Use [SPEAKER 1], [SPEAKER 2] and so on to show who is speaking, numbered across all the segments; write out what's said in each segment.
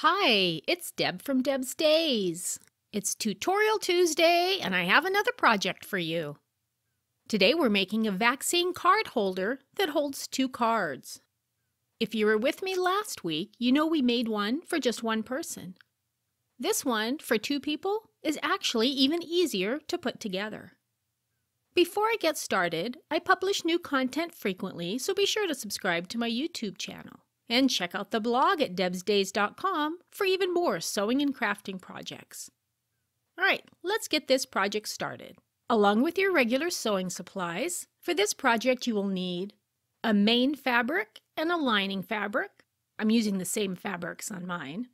[SPEAKER 1] Hi, it's Deb from Deb's Days. It's Tutorial Tuesday, and I have another project for you. Today we're making a vaccine card holder that holds 2 cards. If you were with me last week, you know we made one for just one person. This one, for 2 people, is actually even easier to put together. Before I get started, I publish new content frequently, so be sure to subscribe to my YouTube channel. And check out the blog at debsdays.com for even more sewing and crafting projects. Alright, let's get this project started. Along with your regular sewing supplies, for this project you will need a main fabric and a lining fabric. I'm using the same fabrics on mine.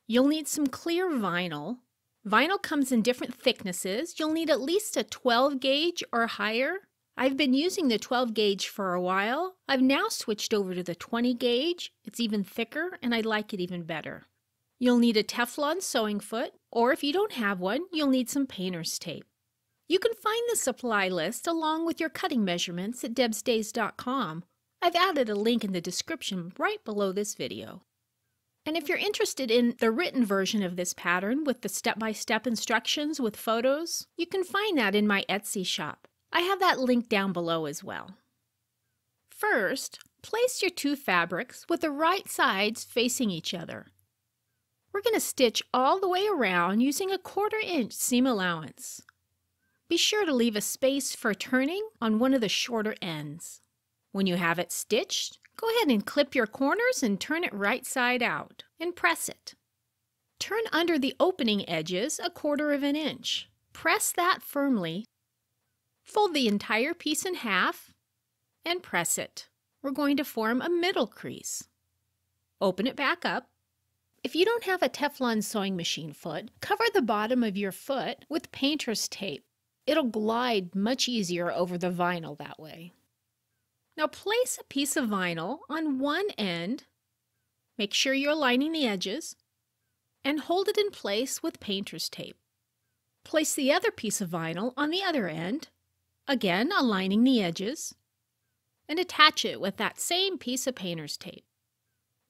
[SPEAKER 1] You'll need some clear vinyl. Vinyl comes in different thicknesses. You'll need at least a 12 gauge or higher. I've been using the 12 gauge for a while. I've now switched over to the 20 gauge. It's even thicker and I like it even better. You'll need a Teflon sewing foot, or if you don't have one, you'll need some painter's tape. You can find the supply list along with your cutting measurements at debsdays.com. I've added a link in the description right below this video. And if you're interested in the written version of this pattern with the step-by-step instructions with photos, you can find that in my Etsy shop. I have that link down below as well. First, place your 2 fabrics with the right sides facing each other. We're going to stitch all the way around using a 1/4 inch seam allowance. Be sure to leave a space for turning on one of the shorter ends. When you have it stitched, go ahead and clip your corners and turn it right side out and press it. Turn under the opening edges a 1/4 inch. Press that firmly. Fold the entire piece in half and press it. We're going to form a middle crease. Open it back up. If you don't have a Teflon sewing machine foot, cover the bottom of your foot with painter's tape. It'll glide much easier over the vinyl that way. Now place a piece of vinyl on one end. Make sure you're lining the edges and hold it in place with painter's tape. Place the other piece of vinyl on the other end. Again, aligning the edges, and attach it with that same piece of painter's tape.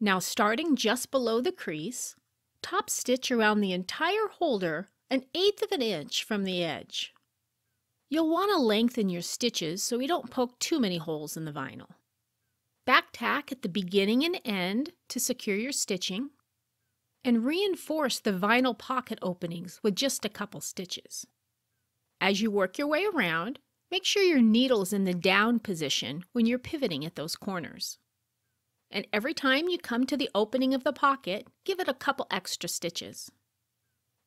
[SPEAKER 1] Now starting just below the crease, top stitch around the entire holder 1/8 inch from the edge. You'll want to lengthen your stitches so you don't poke too many holes in the vinyl. Back tack at the beginning and end to secure your stitching, and reinforce the vinyl pocket openings with just a couple stitches. As you work your way around, make sure your needle's in the down position when you're pivoting at those corners. And every time you come to the opening of the pocket, give it a couple extra stitches.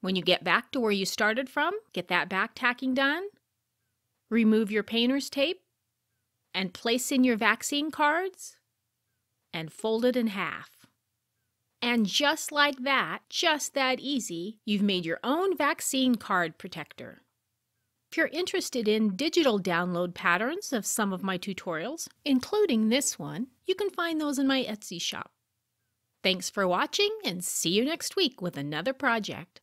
[SPEAKER 1] When you get back to where you started from, get that back tacking done. Remove your painter's tape and place in your vaccine cards and fold it in half. And just like that, just that easy, you've made your own vaccine card protector. If you're interested in digital download patterns of some of my tutorials, including this one, you can find those in my Etsy shop. Thanks for watching, and see you next week with another project.